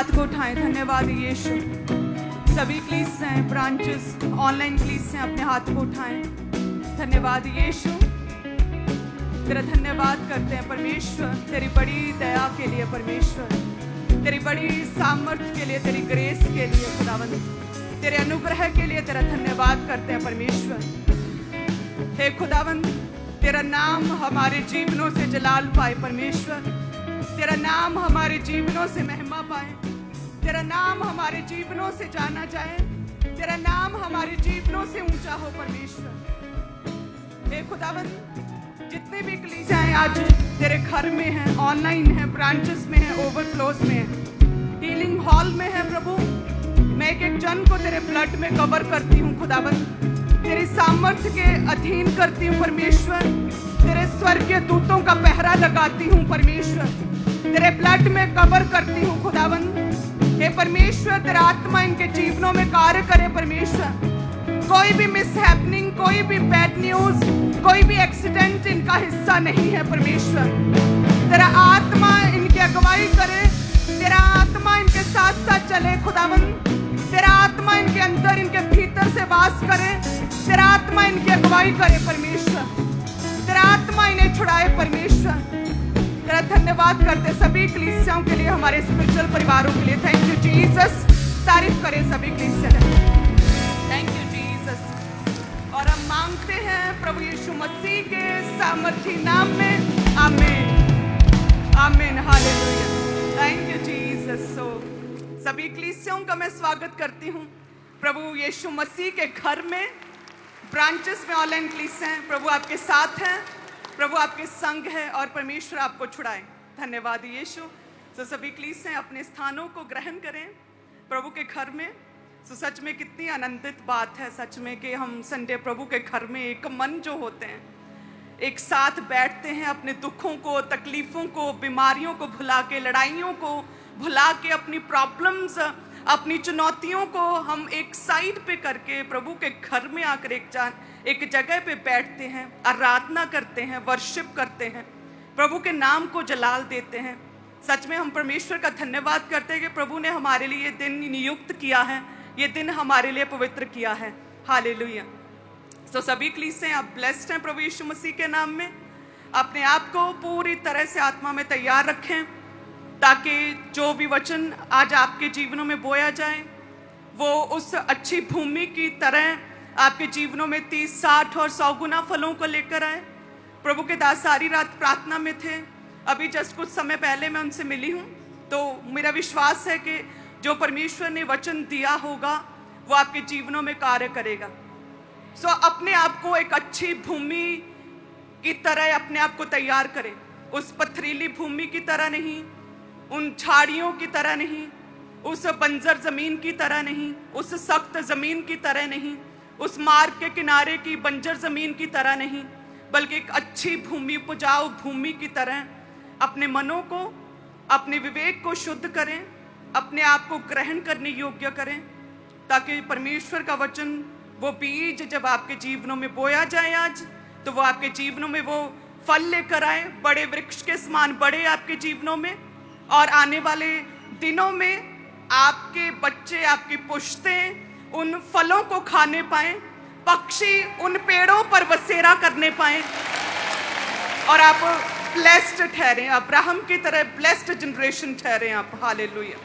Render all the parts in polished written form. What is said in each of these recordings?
हाथ को उठाएं। धन्यवाद यीशु। सभी कलीसियां, ब्रांचेस, ऑनलाइन कलीसियां अपने हाथ को उठाएं। धन्यवाद यीशु। तेरा धन्यवाद करते हैं परमेश्वर, तेरी बड़ी दया के लिए परमेश्वर, तेरी बड़ी सामर्थ्य के लिए, तेरी ग्रेस के लिए खुदावंद, तेरे अनुग्रह के लिए तेरा धन्यवाद करते हैं परमेश्वर। हे खुदावंद, तेरा नाम हमारे जीवनों से जलाल पाए परमेश्वर, तेरा नाम हमारे जीवनों से महिमा पाए, तेरा नाम हमारे जीवनों से जाना जाए, तेरा नाम हमारे जीवनों से ऊंचा हो परमेश्वर। हे खुदावंद, जितने भी कलीसियाएं आज तेरे घर में हैं, ऑनलाइन हैं, ब्रांचेस में हैं, ओवरफ्लोज में हैं, हीलिंग हॉल में है प्रभु, मैं एक एक जन को तेरे ब्लड में कवर करती हूँ खुदावंद, तेरी सामर्थ्य के अधीन करती हूँ परमेश्वर, तेरे स्वर्गीय दूतों का पहरा लगाती हूँ परमेश्वर, तेरे ब्लड में कवर करती हूँ खुदावंद। हे परमेश्वर, तेरा आत्मा इनके जीवनों में कार्य करे परमेश्वर, कोई भी मिसहैपनिंग, कोई भी बैड न्यूज, कोई भी एक्सीडेंट इनका हिस्सा नहीं है परमेश्वर। तेरा आत्मा इनकी अगुवाई करे, तेरा आत्मा इनके साथ साथ चले खुदावंद, तेरा आत्मा इनके अंदर, इनके भीतर से वास करे, तेरा आत्मा इनकी अगुवाई करे परमेश्वर, तेरा आत्मा इन्हें छुड़ाए परमेश्वर। तेरा धन्यवाद करते सभी कलीसियाओं के लिए, हमारे स्पिरिचुअल परिवारों के लिए। Thank you Jesus. तारीफ करें सभी कलीसिया, थैंक यू जीसस। और हम मांगते हैं प्रभु यीशु मसीह के सामर्थी नाम में, आमीन आमीन, hallelujah. Thank you Jesus. So सभी कलीसियाओं का मैं स्वागत करती हूँ प्रभु यीशु मसीह के घर में, ब्रांचेस में, ऑनलाइन कलीसियां। प्रभु आपके साथ हैं, प्रभु आपके संग है और परमेश्वर आपको छुड़ाए। धन्यवाद यीशु। तो सभी कलीसियां अपने स्थानों को ग्रहण करें प्रभु के घर में। तो सच में कितनी आनंदित बात है सच में कि हम संडे प्रभु के घर में एक मन जो होते हैं, एक साथ बैठते हैं, अपने दुखों को, तकलीफों को, बीमारियों को भुला के, लड़ाइयों को भुला के, अपनी प्रॉब्लम्स, अपनी चुनौतियों को हम एक साइड पे करके प्रभु के घर में आकर एक जगह पे बैठते हैं, आराधना करते हैं, वर्शिप करते हैं, प्रभु के नाम को जलाल देते हैं। सच में हम परमेश्वर का धन्यवाद करते हैं कि प्रभु ने हमारे लिए ये दिन नियुक्त किया है, ये दिन हमारे लिए पवित्र किया है। हालेलुया। तो सभी कलीसियां आप ब्लेस्ड हैं प्रभु यीशु मसीह के नाम में। अपने आप को पूरी तरह से आत्मा में तैयार रखें ताकि जो भी वचन आज आपके जीवनों में बोया जाए वो उस अच्छी भूमि की तरह आपके जीवनों में 30, 60 और 100 गुना फलों को लेकर आए। प्रभु के दास सारी रात प्रार्थना में थे, अभी जस्ट कुछ समय पहले मैं उनसे मिली हूँ, तो मेरा विश्वास है कि जो परमेश्वर ने वचन दिया होगा वो आपके जीवनों में कार्य करेगा। सो अपने आप को एक अच्छी भूमि की तरह अपने आप को तैयार करें, उस पथरीली भूमि की तरह नहीं, उन झाड़ियों की तरह नहीं, उस बंजर जमीन की तरह नहीं, उस सख्त जमीन की तरह नहीं, उस मार्ग के किनारे की बंजर जमीन की तरह नहीं, बल्कि एक अच्छी भूमि, उपजाऊ भूमि की तरह अपने मनों को, अपने विवेक को शुद्ध करें, अपने आप को ग्रहण करने योग्य करें, ताकि परमेश्वर का वचन, वो बीज जब आपके जीवनों में बोया जाए आज, तो वो आपके जीवनों में वो फल लेकर आए, बड़े वृक्ष के समान बड़े आपके जीवनों में, और आने वाले दिनों में आपके बच्चे, आपकी पुश्तें उन फलों को खाने पाएं, पक्षी उन पेड़ों पर बसेरा करने पाएं, और आप ब्लेस्ड ठहरें, अब्राहम की तरह ब्लेस्ड जनरेशन ठहरें आप। हालेलुया।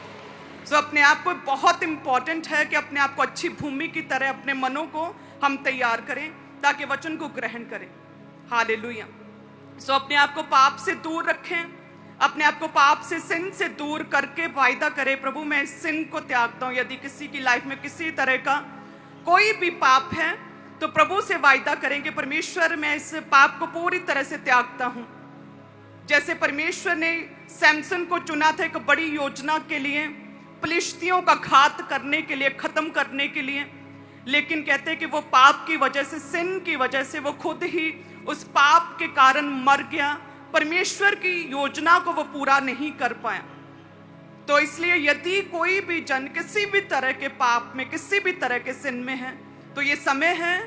सो अपने आप को, बहुत इंपॉर्टेंट है कि अपने आप को अच्छी भूमि की तरह, अपने मनों को हम तैयार करें ताकि वचन को ग्रहण करें। हालेलुया। सो अपने आप को पाप से दूर रखें, अपने आप को पाप से, सिन से दूर करके वायदा करें, प्रभु मैं इस सिन को त्यागता हूँ। यदि किसी की लाइफ में किसी तरह का कोई भी पाप है तो प्रभु से वायदा करें कि परमेश्वर मैं इस पाप को पूरी तरह से त्यागता हूँ। जैसे परमेश्वर ने सैमसन को चुना था एक बड़ी योजना के लिए, फिलिस्तियों का घात करने के लिए, खत्म करने के लिए, लेकिन कहते हैं कि वो पाप की वजह से, सिन की वजह से वो खुद ही उस पाप के कारण मर गया, परमेश्वर की योजना को वो पूरा नहीं कर पाया। तो इसलिए यदि कोई भी जन किसी भी तरह के पाप में, किसी भी तरह के सिन में है, तो ये समय है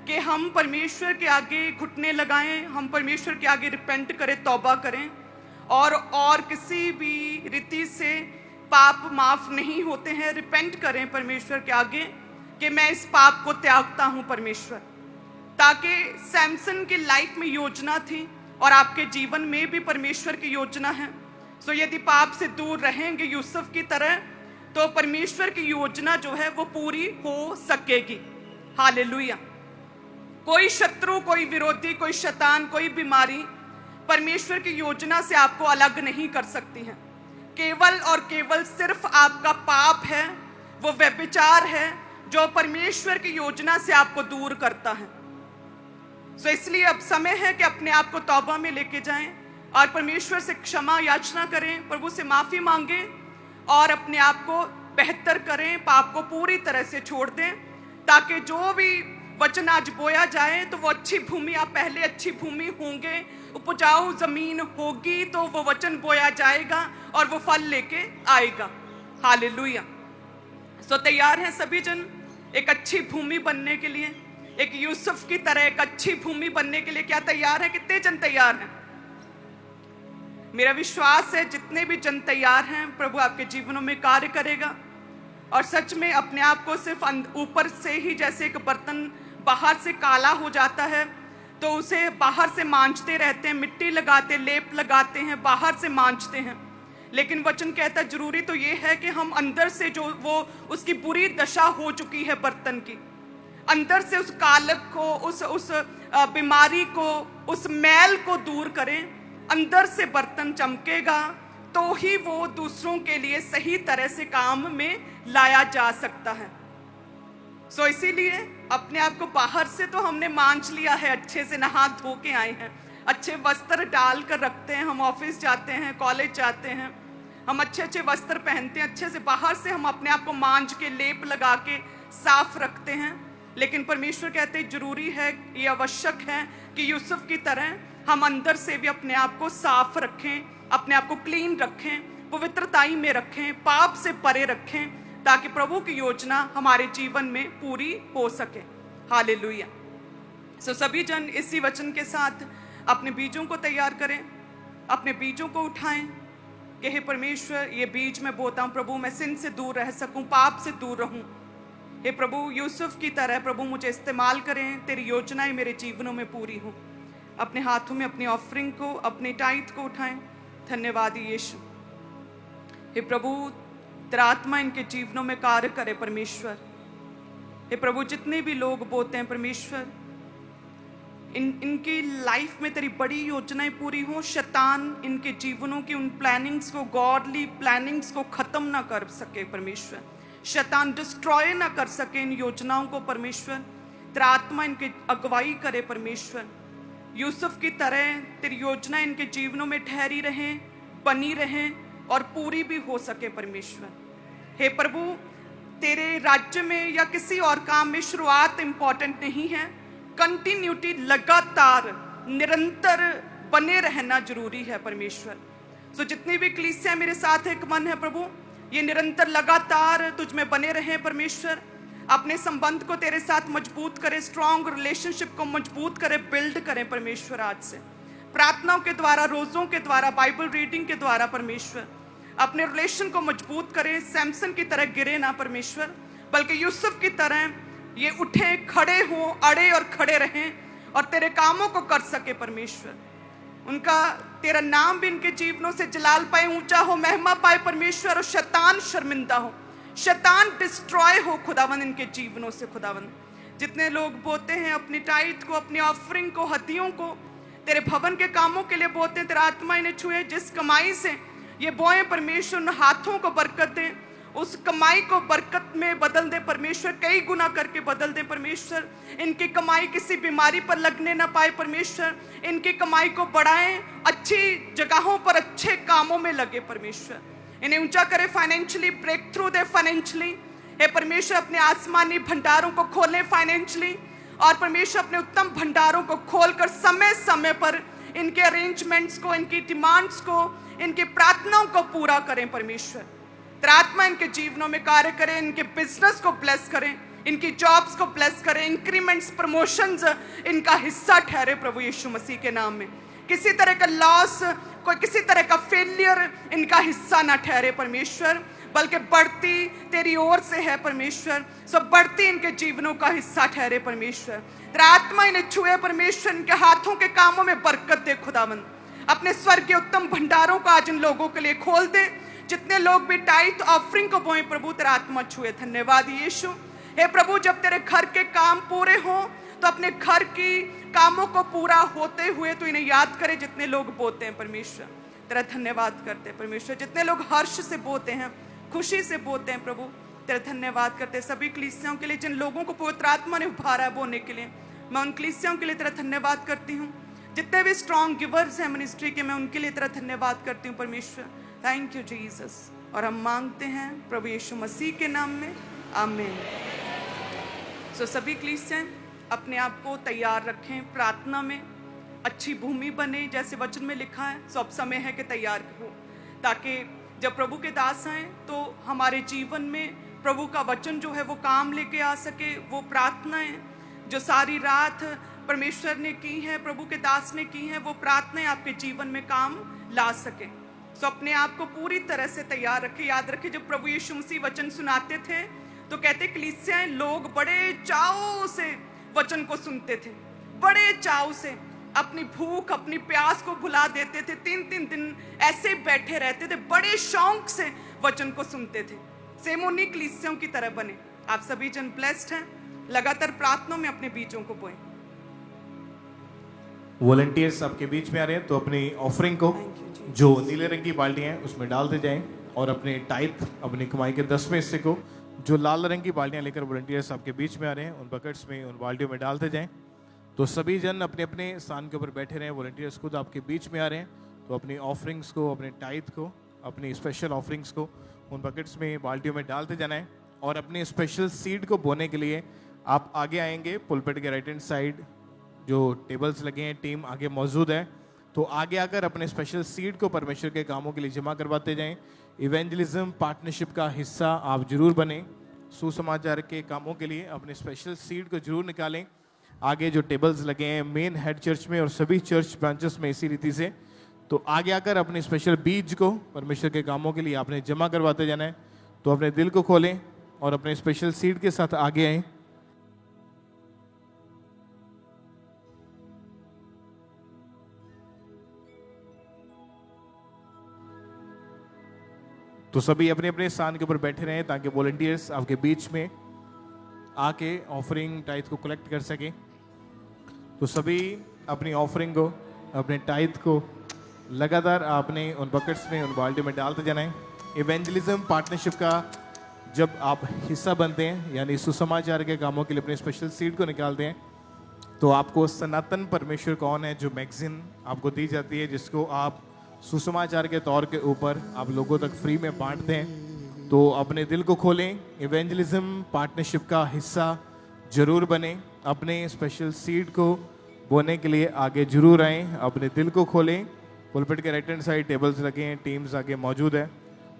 कि हम परमेश्वर के आगे घुटने लगाएं, हम परमेश्वर के आगे रिपेंट करें, तौबा करें, और किसी भी रीति से पाप माफ नहीं होते हैं, रिपेंट करें परमेश्वर के आगे कि मैं इस पाप को त्यागता हूं परमेश्वर। ताकि सैमसन की लाइफ में योजना थी और आपके जीवन में भी परमेश्वर की योजना है। सो यदि पाप से दूर रहेंगे यूसुफ की तरह, तो परमेश्वर की योजना जो है वो पूरी हो सकेगी। हालेलुया। कोई शत्रु, कोई विरोधी, कोई शैतान, कोई बीमारी परमेश्वर की योजना से आपको अलग नहीं कर सकती है। केवल और केवल सिर्फ आपका पाप है, वो व्यभिचार है जो परमेश्वर की योजना से आपको दूर करता है। सो इसलिए अब समय है कि अपने आप को तौबा में लेके जाएं और परमेश्वर से क्षमा याचना करें, प्रभु से माफी मांगें और अपने आप को बेहतर करें, पाप को पूरी तरह से छोड़ दें, ताकि जो भी वचन आज बोया जाए तो वो अच्छी भूमि, आप पहले अच्छी भूमि होंगे, उपजाऊ जमीन होगी तो वो वचन बोया जाएगा और वो फल लेके आएगा। हालेलुया। सो तैयार हैं सभी जन एक अच्छी भूमि बनने के लिए, एक यूसुफ की तरह एक अच्छी भूमि बनने के लिए? क्या तैयार है? कितने जन तैयार हैं? मेरा विश्वास है जितने भी जन तैयार हैं, प्रभु आपके जीवनों में कार्य करेगा। और सच में अपने आप को सिर्फ ऊपर से ही, जैसे एक बर्तन बाहर से काला हो जाता है तो उसे बाहर से मांजते रहते हैं, मिट्टी लगाते, लेप लगाते हैं, बाहर से मांजते हैं, लेकिन वचन कहता है जरूरी तो ये है कि हम अंदर से जो वो उसकी बुरी दशा हो चुकी है बर्तन की, अंदर से उस कालक को, उस बीमारी को, उस मैल को दूर करें। अंदर से बर्तन चमकेगा तो ही वो दूसरों के लिए सही तरह से काम में लाया जा सकता है। सो इसीलिए अपने आप को बाहर से तो हमने मांझ लिया है, अच्छे से नहा धो के आए हैं, अच्छे वस्त्र डाल कर रखते हैं, हम ऑफिस जाते हैं, कॉलेज जाते हैं, हम अच्छे अच्छे वस्त्र पहनते हैं, अच्छे से बाहर से हम अपने आप को मांझ के, लेप लगा के साफ रखते हैं। लेकिन परमेश्वर कहते हैं जरूरी है, ये आवश्यक है कि यूसुफ की तरह हम अंदर से भी अपने आप को साफ रखें, अपने आप को क्लीन रखें, पवित्रताई में रखें, पाप से परे रखें, ताकि प्रभु की योजना हमारे जीवन में पूरी हो सके। हालेलुया। सो सभी जन इसी वचन के साथ अपने बीजों को तैयार करें, अपने बीजों को उठाएं कि हे परमेश्वर, ये बीज मैं बोता हूं प्रभु, मैं सिन से दूर रह सकूं, पाप से दूर रहूं। हे प्रभु, यूसुफ की तरह प्रभु मुझे इस्तेमाल करें, तेरी योजनाएं मेरे जीवनों में पूरी हो। अपने हाथों में अपनी ऑफरिंग को, अपने टाइट को उठाएं। धन्यवाद यीशु। हे प्रभु, तेरा आत्मा इनके जीवनों में कार्य करे परमेश्वर। हे प्रभु, जितने भी लोग बोते हैं परमेश्वर, इनकी लाइफ में तेरी बड़ी योजनाएं पूरी हो। शैतान इनके जीवनों की उन प्लानिंग्स को, गॉडली प्लानिंग्स को खत्म ना कर सके परमेश्वर। शैतान डिस्ट्रॉय ना कर सके इन योजनाओं को परमेश्वर। तेरा आत्मा इनकी अगुवाई करे परमेश्वर। यूसुफ की तरह तेरी योजना इनके जीवनों में ठहरी रहें, बनी रहें और पूरी भी हो सके परमेश्वर। हे प्रभु, तेरे राज्य में या किसी और काम में शुरुआत इंपॉर्टेंट नहीं है, कंटिन्यूटी, लगातार निरंतर बने रहना जरूरी है परमेश्वर। सो जितनी भी कलीसिया मेरे साथ एक मन है प्रभु, ये निरंतर लगातार तुझ में बने रहें परमेश्वर। अपने संबंध को तेरे साथ मजबूत करें, स्ट्रॉन्ग रिलेशनशिप को मजबूत करें, बिल्ड करें परमेश्वर। आज से प्रार्थनाओं के द्वारा, रोजों के द्वारा, बाइबल रीडिंग के द्वारा परमेश्वर अपने रिलेशन को मजबूत करें। सैमसन की तरह गिरे ना परमेश्वर, बल्कि यूसुफ की तरह ये उठे, खड़े हों, अड़े और खड़े रहें और तेरे कामों को कर सके परमेश्वर। उनका तेरा नाम भी इनके जीवनों से जलाल पाए, ऊंचा हो, महिमा पाए परमेश्वर। और शैतान शर्मिंदा हो, शैतान डिस्ट्रॉय हो खुदावन इनके जीवनों से। खुदावन, जितने लोग बोते हैं अपनी टाइट को, अपनी ऑफरिंग को, हदियों को तेरे भवन के कामों के लिए बोते हैं, तेरा आत्मा इन्हें छुए। जिस कमाई से ये बोए परमेश्वर, उन हाथों को बरकत दे, उस कमाई को बरकत में बदल दे परमेश्वर, कई गुना करके बदल दे परमेश्वर। इनकी कमाई किसी बीमारी पर लगने ना पाए परमेश्वर। इनकी कमाई को बढ़ाएं, अच्छी जगहों पर अच्छे कामों में लगे परमेश्वर। इन्हें ऊंचा करे, फाइनेंशियली ब्रेक थ्रू दे फाइनेंशियली। हे परमेश्वर, अपने आसमानी भंडारों को खोलें फाइनेंशियली, और परमेश्वर अपने उत्तम भंडारों को खोलकर समय समय पर इनके अरेंजमेंट्स को, इनकी डिमांड्स को, इनकी प्रार्थनाओं को पूरा करें परमेश्वर। तेरा आत्मा इनके जीवनों में कार्य करें, इनके बिजनेस को ब्लेस करें, इनकी जॉब्स को ब्लेस करें, इंक्रीमेंट्स, प्रमोशंस इनका हिस्सा ठहरे प्रभु यीशु मसीह के नाम में। किसी तरह का लॉस, कोई किसी तरह का फेलियर इनका हिस्सा ना ठहरे परमेश्वर, बल्कि बढ़ती तेरी ओर से है परमेश्वर। सब बढ़ती इनके जीवनों का हिस्सा ठहरे परमेश्वर। तेरा आत्मा इन्हें छुए परमेश्वर, इनके हाथों के कामों में बरकत दे खुदावंद। अपने स्वर्ग के उत्तम भंडारों को आज इन लोगों के लिए खोल दे। जितने लोग भी टाइट ऑफरिंग को बोए प्रभु, तेरा आत्मा छुए। धन्यवाद यीशु। हे प्रभु, जब तेरे घर के काम पूरे हों तो अपने घर की कामों को पूरा होते हुए तो इन्हें याद करे जितने लोग बोते हैं परमेश्वर। तेरा धन्यवाद करते हैं परमेश्वर। जितने लोग हर्ष से बोते हैं, खुशी से बोते हैं प्रभु, तेरा धन्यवाद करते हैं। सभी कलीसियाओं के लिए जिन लोगों को पवित्र आत्मा ने उभारा है बोने के लिए, मैं उन कलीसियाओं के लिए तेरा धन्यवाद करती हूँ। जितने भी स्ट्रॉन्ग गिवर्स हैं मिनिस्ट्री के, मैं उनके लिए तेरा धन्यवाद करती हूँ परमेश्वर। Thank you Jesus. और हम मांगते हैं प्रभु यीशु मसीह के नाम में, आमीन। सो सभी कलीसियाएं अपने आप को तैयार रखें प्रार्थना में, अच्छी भूमि बने जैसे वचन में लिखा है। सो अब समय है कि तैयार हो, ताकि जब प्रभु के दास आए तो हमारे जीवन में प्रभु का वचन जो है वो काम लेके आ सके। वो प्रार्थनाएं जो सारी रात परमेश्वर ने की हैं, प्रभु के दास ने की हैं, वो प्रार्थनाएं आपके जीवन में काम ला सके। सो अपने आप को पूरी तरह से तैयार रखें। याद रखें, जब प्रभु यीशु मसीह वचन सुनाते थे तो कहते कलीसियाएं लोग बड़े चाव से वचन को सुनते थे, बड़े चाव से अपनी भूख अपनी प्यास को भुला देते थे। 3-3 दिन ऐसे बैठे रहते थे, बड़े शौक से वचन को सुनते थे। सेम उन्हीं कलीसियाओं की तरह बने। आप सभी जन ब्लेस्ड हैं। लगातार प्रार्थनाओं में अपने बीजों को बोएं। वॉलंटियर्स आपके बीच में आ रहे हैं, तो अपनी ऑफरिंग को जो नीले रंग की बाल्टियां हैं उसमें डालते जाएं, और अपने टाइप अपनी कमाई के 10वें हिस्से को जो लाल रंग की बाल्टियां लेकर वॉलंटियर्स आपके बीच में आ रहे हैं उन बकेट्स में, उन बाल्टियों में डालते जाएं। तो सभी जन अपने अपने स्थान के ऊपर बैठे रहें। वॉलंटियर्स खुद आपके बीच में आ रहे हैं, तो अपनी ऑफरिंग्स को, अपने टाइप को, अपनी स्पेशल ऑफरिंग्स को उन बकेट्स में, बाल्टियों में डालते जाना है। और अपने स्पेशल सीड को बोने के लिए आप आगे आएंगे। पुलपेट के राइट हैंड साइड जो टेबल्स लगे हैं, टीम आगे मौजूद है, तो आगे आकर अपने स्पेशल सीड को परमेश्वर के कामों के लिए जमा करवाते जाएं। इवेंजलिज्म पार्टनरशिप का हिस्सा आप जरूर बने। सुसमाचार के कामों के लिए अपने स्पेशल सीड को जरूर निकालें। आगे जो टेबल्स लगे हैं मेन हेड चर्च में और सभी चर्च ब्रांचेस में इसी रीति से, तो आगे आकर अपने स्पेशल बीज को परमेश्वर के कामों के लिए आपने जमा करवाते जाना है। तो अपने दिल को खोलें और अपने स्पेशल सीड के साथ आगे आएं। तो सभी अपने अपने स्थान के ऊपर बैठे रहें ताकि वॉलंटियर्स आपके बीच में आके ऑफरिंग टाइथ को कलेक्ट कर सकें। तो सभी अपनी ऑफरिंग को, अपने टाइथ को लगातार आपने उन बकेट्स में, उन बाल्टी में डालते जाना है। इवेंजलिज्म पार्टनरशिप का जब आप हिस्सा बनते हैं, यानी सुसमाचार के कामों के लिए अपने स्पेशल सीड को निकालते हैं, तो आपको सनातन परमेश्वर कौन है जो मैगजीन आपको दी जाती है, जिसको आप सुसमाचार के तौर के ऊपर आप लोगों तक फ्री में बांटते हैं। तो अपने दिल को खोलें, इवेंजलिज्म पार्टनरशिप का हिस्सा जरूर बने। अपने स्पेशल सीड को बोने के लिए आगे जरूर आएँ। अपने दिल को खोलें। पुलपिट के राइट हैंड साइड टेबल्स लगे हैं, टीम्स आगे मौजूद है,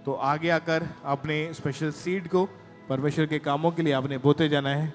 तो आगे आकर अपने स्पेशल सीड को परमेश्वर के कामों के लिए आपने बोते जाना है।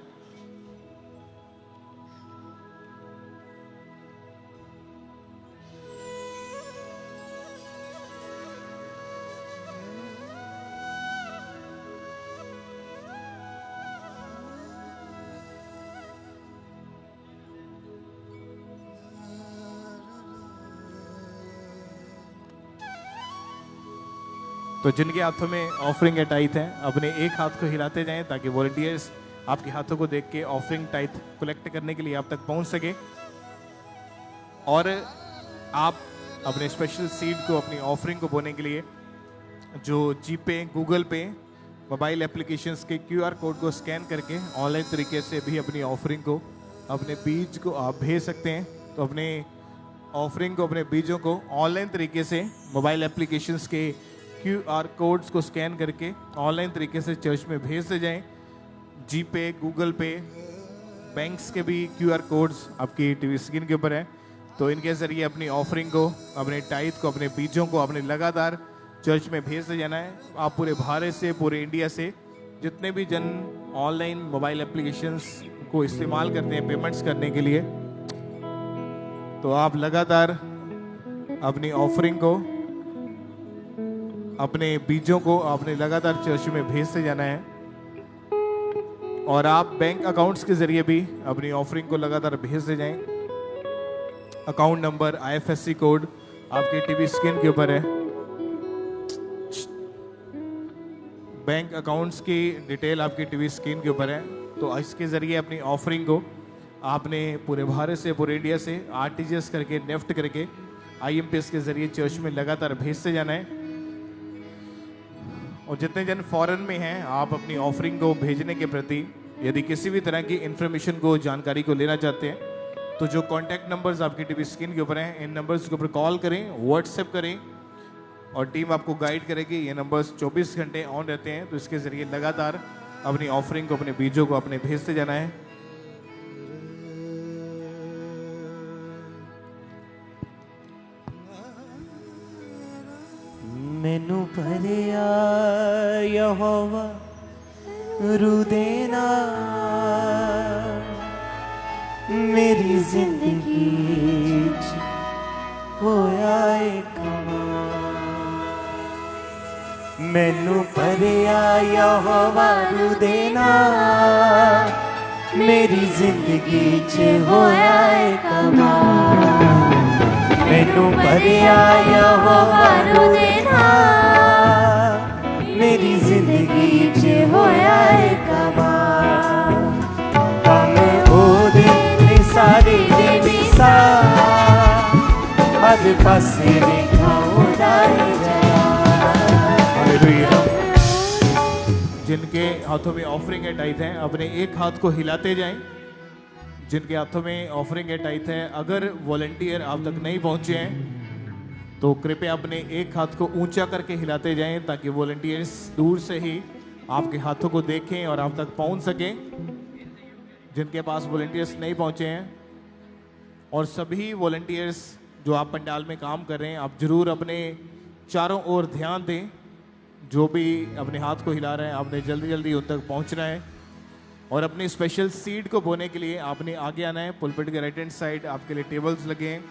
तो जिनके हाथों में ऑफरिंग या टाइथ है, अपने एक हाथ को हिलाते जाएं ताकि वॉलंटियर्स आपके हाथों को देख के ऑफरिंग टाइथ कलेक्ट करने के लिए आप तक पहुंच सके। और आप अपने स्पेशल सीड को, अपनी ऑफरिंग को बोने के लिए जो जीपे, गूगल पे, मोबाइल एप्लीकेशंस के QR कोड को स्कैन करके ऑनलाइन तरीके से भी अपनी ऑफरिंग को, अपने बीज को आप भेज सकते हैं। तो अपने ऑफरिंग को, अपने बीजों को ऑनलाइन तरीके से मोबाइल एप्लीकेशंस के QR कोड्स को स्कैन करके ऑनलाइन तरीके से चर्च में भेजते जाएं। जीपे, गूगल पे, बैंक्स के भी QR कोड्स आपकी टीवी स्क्रीन के ऊपर है। तो इनके ज़रिए अपनी ऑफरिंग को, अपने टाइथ को, अपने बीजों को अपने लगातार चर्च में भेजते जाना है। आप पूरे भारत से, पूरे इंडिया से जितने भी जन ऑनलाइन मोबाइल एप्लीकेशंस को इस्तेमाल करते हैं पेमेंट्स करने के लिए, तो आप लगातार अपनी ऑफरिंग को अपने बीजों को आपने लगातार चर्च में भेजते जाना है और आप बैंक अकाउंट्स के जरिए भी अपनी ऑफरिंग को लगातार भेजते जाएं। अकाउंट नंबर, IFSC कोड आपके टीवी स्क्रीन के ऊपर है। बैंक अकाउंट्स की डिटेल आपकी टीवी स्क्रीन के ऊपर है। तो इसके जरिए अपनी ऑफरिंग को आपने पूरे भारत से, पूरे इंडिया से RTGS करके, नेफ्ट करके, IMPS के जरिए चर्च में लगातार भेजते जाना है। और जितने जन फॉरेन में हैं, आप अपनी ऑफरिंग को भेजने के प्रति यदि किसी भी तरह की इंफॉर्मेशन को, जानकारी को लेना चाहते हैं तो जो कॉन्टैक्ट नंबर्स आपकी टीवी स्क्रीन के ऊपर हैं, इन नंबर्स के ऊपर कॉल करें, व्हाट्सएप करें और टीम आपको गाइड करेगी। ये नंबर्स 24 घंटे ऑन रहते हैं, तो इसके जरिए लगातार अपनी ऑफरिंग को, अपने बीजों को अपने भेजते जाना है। मैनू भरिया यहोवा रुदेना मेरी जिंदगी च होया एक मैनू भरिया यहोवा रुदेना मेरी जिंदगी च होया एक मैनू भरिया यहोवा रुदेना मेरी जिंदगी च होया एक कम ओदे ने सारे दे विसा हर पासे देखा उदाई जा। हालेलुया। जिनके हाथों में ऑफरिंग है, टाइट है, अपने एक हाथ को हिलाते जाएं। जिनके हाथों में ऑफरिंग है, टाइट है, अगर वॉलंटियर आप तक नहीं पहुंचे हैं तो कृपया अपने एक हाथ को ऊंचा करके हिलाते जाएं ताकि वॉलंटियर्स दूर से ही आपके हाथों को देखें और आप तक पहुंच सकें। जिनके पास वॉलंटियर्स नहीं पहुंचे हैं, और सभी वॉलंटियर्स जो आप पंडाल में काम कर रहे हैं, आप जरूर अपने चारों ओर ध्यान दें। जो भी अपने हाथ को हिला रहे हैं, आपने जल्दी जल्दी उन तक पहुंचना है और अपनी स्पेशल सीट को बोने के लिए आपने आगे आना है। पुलपिट के राइट हैंड साइड आपके लिए टेबल्स लगे हैं,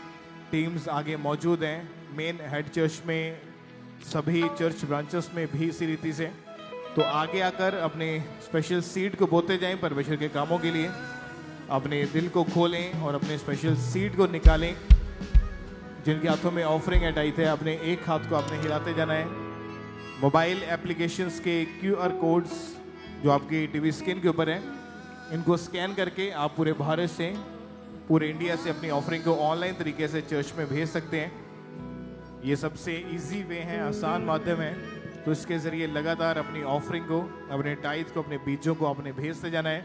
टीम्स आगे मौजूद हैं। मेन हेड चर्च में, सभी चर्च ब्रांचेस में भी इसी रीति से। तो आगे आकर अपने स्पेशल सीट को बोते जाएं परमेश्वर के कामों के लिए। अपने दिल को खोलें और अपने स्पेशल सीट को निकालें। जिनके हाथों में ऑफरिंग है, टाइट है, अपने एक हाथ को आपने हिलाते जाना है। मोबाइल एप्लीकेशंस के QR कोड्स जो आपकी टीवी स्क्रीन के ऊपर है, इनको स्कैन करके आप पूरे भारत से, पूरे इंडिया से अपनी ऑफरिंग को ऑनलाइन तरीके से चर्च में भेज सकते हैं। ये सबसे इजी वे है, आसान माध्यम है। तो इसके जरिए लगातार अपनी ऑफरिंग को, अपने टाइथ को, अपने बीजों को आपने भेजते जाना है।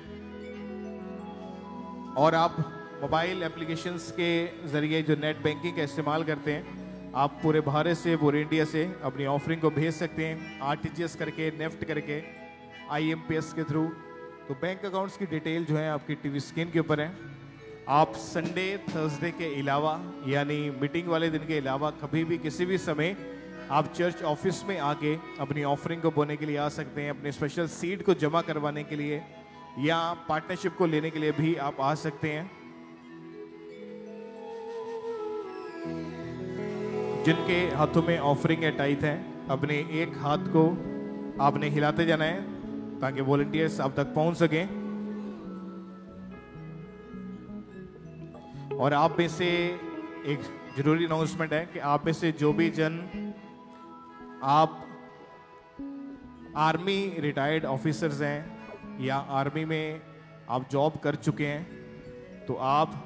और आप मोबाइल एप्लीकेशंस के जरिए जो नेट बैंकिंग का इस्तेमाल करते हैं, आप पूरे भारत से, पूरे इंडिया से अपनी ऑफरिंग को भेज सकते हैं RTGS करके, नेफ्ट करके, IMPS के थ्रू। तो बैंक अकाउंट्स की डिटेल जो है आपकी टीवी स्क्रीन के ऊपर है। आप संडे, थर्सडे के अलावा, यानी मीटिंग वाले दिन के अलावा, कभी भी किसी भी समय आप चर्च ऑफिस में आके अपनी ऑफरिंग को बोने के लिए आ सकते हैं। अपनी स्पेशल सीट को जमा करवाने के लिए या पार्टनरशिप को लेने के लिए भी आप आ सकते हैं। जिनके हाथों में ऑफरिंग है, टाइट है, अपने एक हाथ को आपने हिलाते जाना है ताकि वॉलंटियर्स आप तक पहुंच सकें। और आप में से एक जरूरी अनाउंसमेंट है कि आप में से जो भी जन आप आर्मी रिटायर्ड ऑफिसर्स हैं या आर्मी में आप जॉब कर चुके हैं, तो आप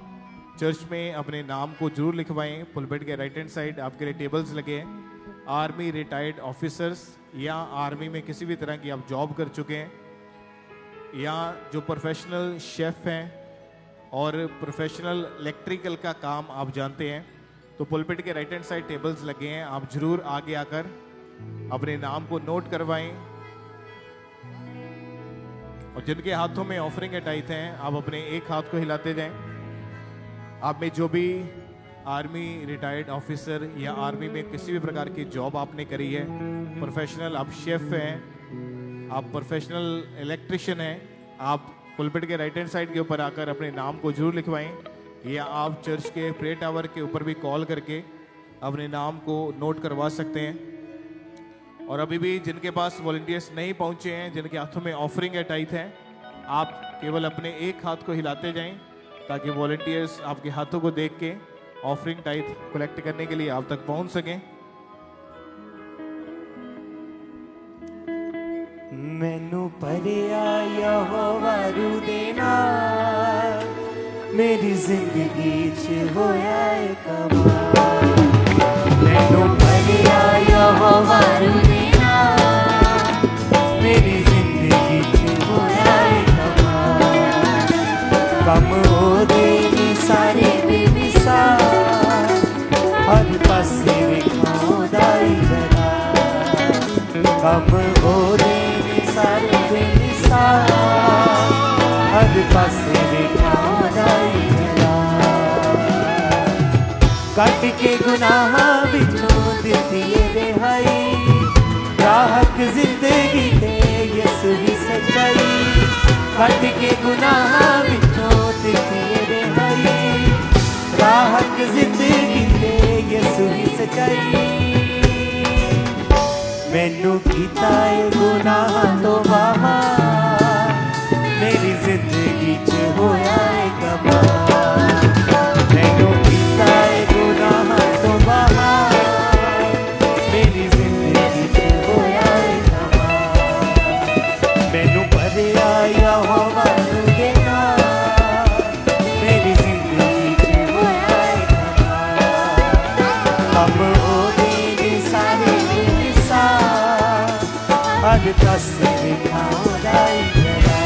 चर्च में अपने नाम को जरूर लिखवाएं। पुलपिट के राइट हैंड साइड आपके लिए टेबल्स लगे हैं। आर्मी रिटायर्ड ऑफिसर्स या आर्मी में किसी भी तरह की आप जॉब कर चुके हैं, या जो प्रोफेशनल शेफ हैं और प्रोफेशनल इलेक्ट्रिकल का काम आप जानते हैं, तो पुलपिट के राइट हैंड साइड टेबल्स लगे हैं। आप जरूर आगे आकर अपने नाम को नोट करवाएं। और जिनके हाथों में ऑफरिंग है, टाइट हैं, आप अपने एक हाथ को हिलाते जाएं। आप में जो भी आर्मी रिटायर्ड ऑफिसर या आर्मी में किसी भी प्रकार की जॉब आपने करी है, प्रोफेशनल आप शेफ हैं, आप प्रोफेशनल इलेक्ट्रिशियन हैं, आप पुलपिट के राइट हैंड साइड के ऊपर आकर अपने नाम को जरूर लिखवाएं। या आप चर्च के प्रे टावर के ऊपर भी कॉल करके अपने नाम को नोट करवा सकते हैं। और अभी भी जिनके पास वॉलंटियर्स नहीं पहुंचे हैं, जिनके हाथों में ऑफरिंग या टाइथ है, आप केवल अपने एक हाथ को हिलाते जाएं ताकि वॉलंटियर्स आपके हाथों को देख के ऑफरिंग टाइथ कलेक्ट करने के लिए आप तक पहुंच सकें। मैनू परिया यहोवा रू दे नाल मेरी जिंदगी च होया है कमाल। मैनू परिया यहोवा रू दे नाल मेरी जिंदगी च होया है कमाल। कम ओदे ने सारे बेमिसाल हर पासे वेखां ओदा ही जलाल। कम ओदे सारे बेमिसाल हर पासे वेखां ओदा ही जलाल। कट के गुनाहां विचों दित्ती ए रिहाई राहक जिंदगी ते यसू ही सच्चाई। कट के गुनाहां विचों दित्ती ए रिहाई राहक जिंदगी ते यसू ही सच्चाई। मैनू कीता ए गुनाहां तो बाहर मेरी जिंदगी च होया है कमाल। मैनू कीता ए गुनाहां तो बाहर मेरी जिंदगी च होया है कमाल। मैनू भरिया यहोवा रू दे नाल मेरी जिंदगी च होया है कमाल। कम ओदे ने सारे हर पासे वेखां ओदा ही जलाल।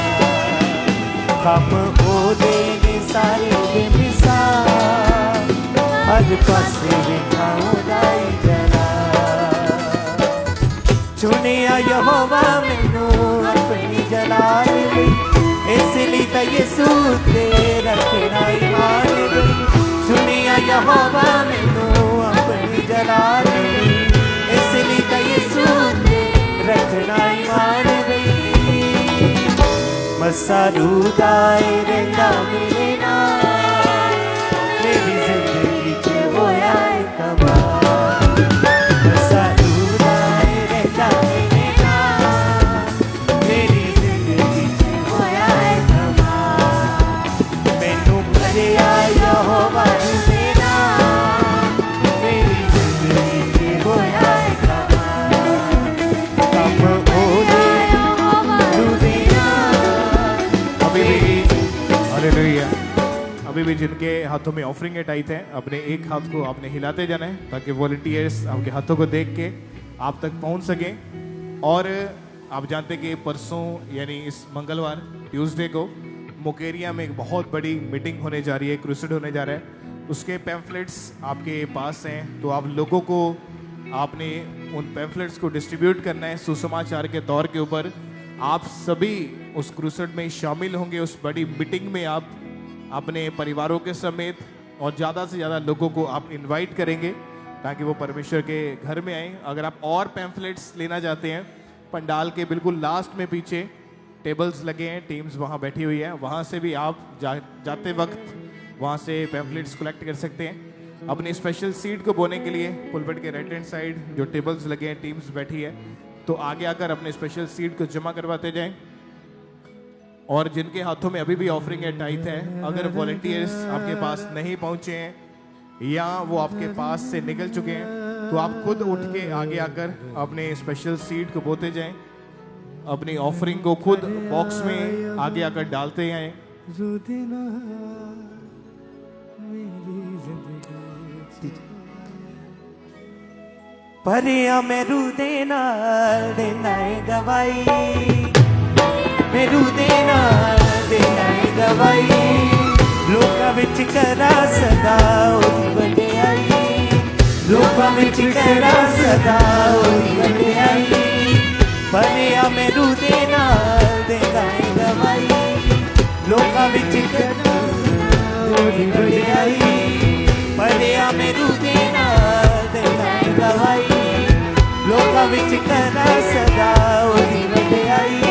कम ओदे ने सारे बेमिसाल हर पासे वेखां ओदा ही जलाल। चुनिया यहोवा मैनू अपनी जलाल लई इसलिए तां यसू ते रखना ईमान लई। चुनिया यहोवा मैनू अपनी जलाल लई इसलिए तां यसू रखना ईमान गई। मसारू दाए रहंदा मेरे नाल मेरी जिंदगी च होया है कमाल। मसारू दाए रहंदा मेरे नाल मेरी जिंदगी च होया है कमाल। मैनू भरिया यहोवा रू दे नाल मेरी जिंदगी च होया है अभी भी जिनके हाथों में ऑफरिंग टाइट है, अपने एक हाथ को आपने हिलाते जाना है ताकि वॉलंटियर्स आपके हाथों को देख के आप तक पहुंच सकें। और आप जानते कि परसों यानी इस मंगलवार ट्यूसडे को मुकेरिया में एक बहुत बड़ी मीटिंग होने जा रही है, क्रूसेड होने जा रहा है। उसके पैम्फलेट्स आपके पास हैं, तो आप लोगों को आपने उन पैम्फलेट्स को डिस्ट्रीब्यूट करना है सुसमाचार के तौर के ऊपर। आप सभी उस क्रूसेड में शामिल होंगे, उस बड़ी मीटिंग में आप अपने परिवारों के समेत और ज़्यादा से ज़्यादा लोगों को आप इनवाइट करेंगे ताकि वो परमेश्वर के घर में आएँ। अगर आप और पैम्फलेट्स लेना चाहते हैं, पंडाल के बिल्कुल लास्ट में पीछे टेबल्स लगे हैं, टीम्स वहाँ बैठी हुई है, वहाँ से भी आप जाते वक्त वहाँ से पैम्फलेट्स कलेक्ट कर सकते हैं। अपनी स्पेशल सीट को बोने के लिए पुलपिट के राइट हैंड साइड जो टेबल्स लगे हैं, टीम्स बैठी है, तो आगे आकर अपने स्पेशल सीट को जमा करवाते जाएं। और जिनके हाथों में अभी भी ऑफरिंग है टाइट है, अगर वॉलंटियर्स आपके पास नहीं पहुंचे हैं या वो आपके पास से निकल चुके हैं, तो आप खुद उठ के आगे आकर अपने स्पेशल सीट को बोते जाएं। अपनी ऑफरिंग को खुद बॉक्स में आगे आकर डालते जाएं। परिया मेरू दे नाल देना है गवाही, मेरू दे नाल देना है गवाही। लोकां विच करा सदा ओदी वडियाई, लोकां विच करा सदा ओदी वडियाई। परिया मेरू दे नाल देना है गवाही, लोकां विच करा सदा ओदी वडियाई। परिया मेरू दे नाल देना है गवाही, लोकां विच करा सदा ओदी वडियाई।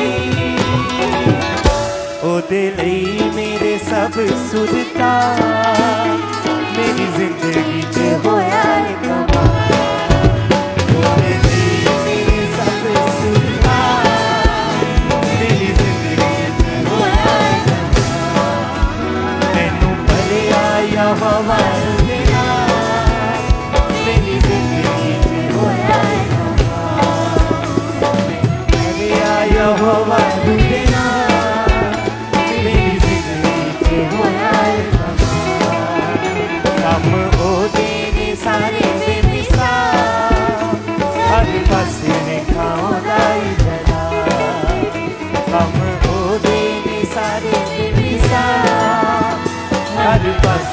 ओदे लई मेरे सब सुरता मेरी जिंदगी च होया है कमाल। ओदे लई मेरे सब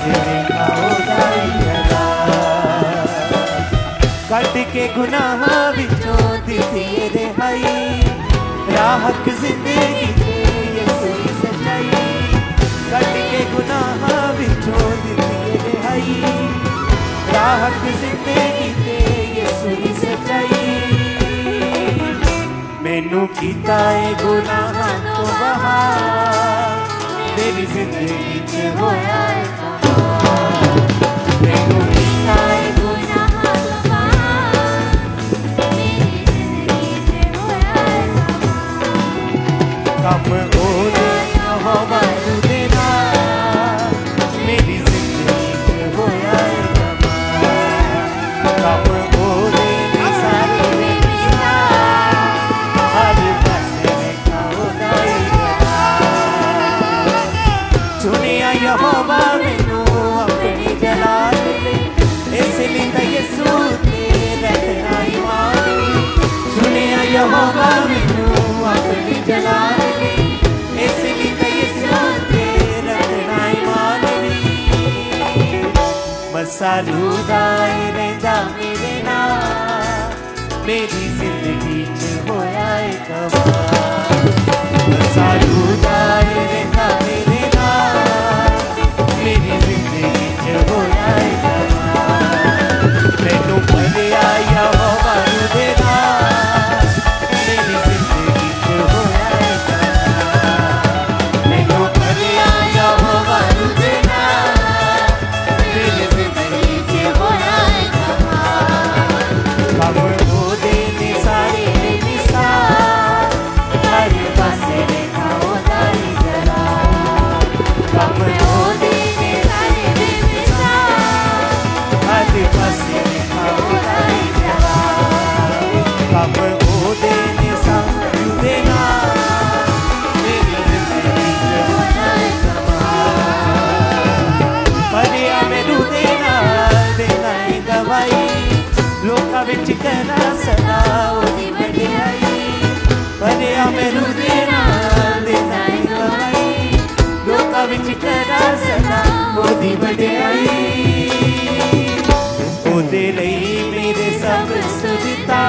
पासे वेखाओ दाईरा कट के गुनाह विचों दिती रिहाई राहक जिंदगी ते यसू दी सच्चाई कट के गुनाह विचों दिती रिहाई राहक जिंदगी ते यसू दी सच्चाई मैनू कीता है गुनाह तो बाहर मेरी जिंदगी च होया है कमाल मैनू कीता है गुनाह तो बाहर मेरी जिंदगी च होया है कमाल कम हो यहोवा दे नाल मेरी जिंदगी च होया है कमाल कम हो दे सारे यहोवा मैनू अपनी जलाल ले इसलिए तो यसू ते रखना ईमान सुनिया यहोवा मैनू अपनी जलाल ले इसलिए तो यसू ते रखना ईमान मसारू दाए रहंदा मेरे नाल मेरी जिंदगी च होया है कमाल मसारू दाए रहंदा मेरे नाल मेरी जिंदगी च होया है कमाल मैनू भलिया यहोवा दे नाल मेरी जिंदगी च होया है कमाल मैनू भलिया यहोवा दे नाल मेरी जिंदगी च होया है कमाल कम हो दे ने सारे निसार हर पासे वेखाओ दाई जला कम हो दे पासे वेखाओ दाई जला कम हो दे ने सारू दे नाल मेरी जिंदगी च होया है कमाल भलिया मैनू दे नाल देना ही दवाई लोकां विच कहना सदा ओदी वडियाई भलिया मैनू दे नाल देना ही दवाई लोकां विच कहना सदा ओदी वडियाई ओदे लई मेरे सब सुझता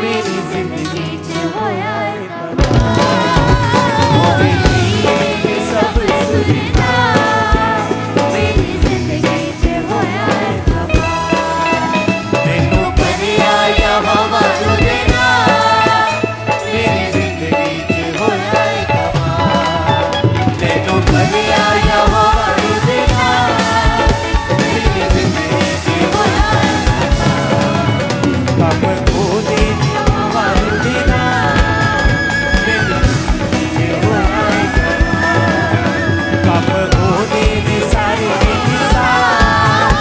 मेरी जिंदगी च होया है कमाल ओदे लई मेरे सब सुझता मेरी जिंदगी च होया है कमाल मैनू भलिया यहोवा दे नाल मेरी जिंदगी च होया है कमाल मैनू भलिया यहोवा दे नाल मेरी जिंदगी कम हो दे यहोवा दे नाल मेरी जिंदगी च होया है कमाल कम हो दे सारे निसार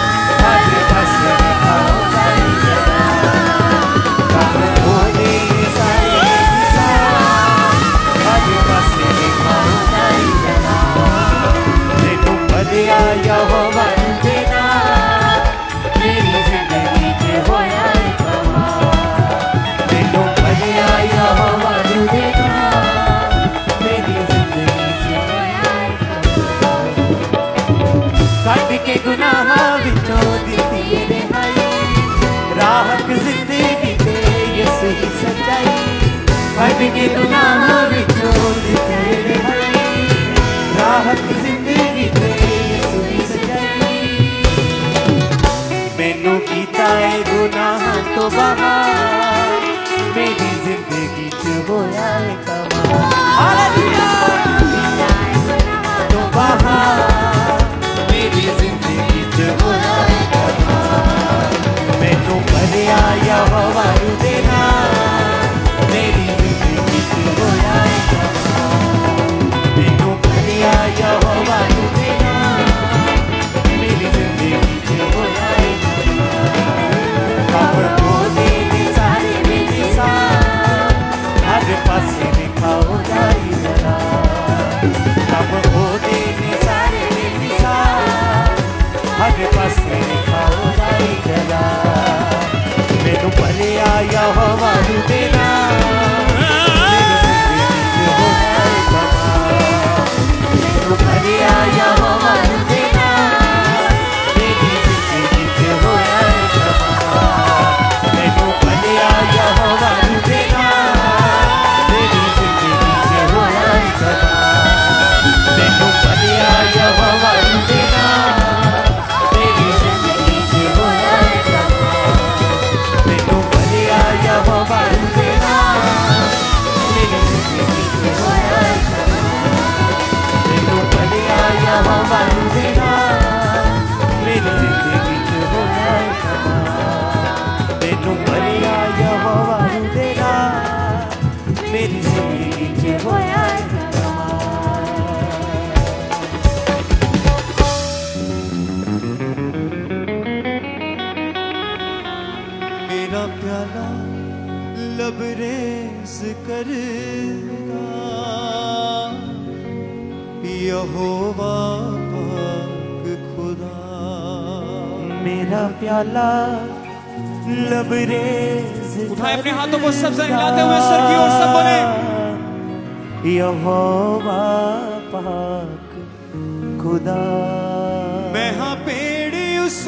हर पासे वेखाओ दाई जला कम हो दे सारे निसार हर पासे वेखाओ दाई जला मैनू भलिया यहोवा दे नाल मेरी जिंदगी च होया है कमाल मैनू भलिया यहोवा दे नाल मेरी जिंदगी च होया है कमाल कट के गुनाह विचों दिती रिहाई राहक जिंदगी ते यसू दी सच्चाई कट के गुनाह विचों दिती रिहाई राहक जिंदगी ते यसू दी सच्चाई मैनू कीता है गुनाह तो बाहर मेरी जिंदगी च होया है कमाल हालेलुया तो बाहर मेरी जिंदगी च होया है कमाल मैनू भलिया यहोवा दे नाल मेरी जिंदगी च होया है कमाल मैनू भलिया यहोवा दे नाल मेरी जिंदगी च होया है कम हो दे सारे निसार हर पासे वेखाओ दाई जला कम हो दे सारे निसार हर पासे वेखाओ दाई जला मैनू भलिया यहोवा दे नाल मेरी जिंदगी च होया है कमाल मैनू भलिया यहोवा दे नाल मेरी जिंदगी च होया कमाल। मेरा प्याला लबरेज करदा यहोवा पाक खुदा। मेरा प्याला लबरेज उठाए अपने हाथों को सबसे हिलाते हुए सर की ओर सब बोले यहोवा पाक खुदा। मैं हाँ पेड़ उस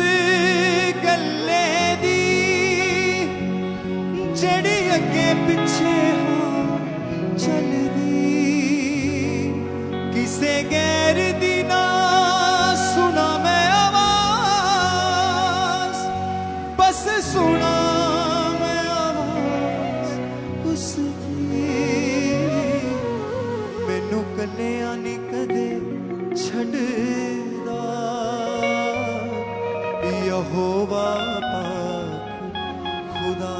गल्ले दी जड़ी अगे पिछे हाँ चलदी किसे गैर दी ना सुना मैं आवाज बस सुना मैं आवाज उसदी। मैनू कन्या नी कदे छड़दा यहोवा पाक खुदा।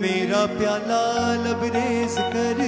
मेरा प्याला लबरेज कर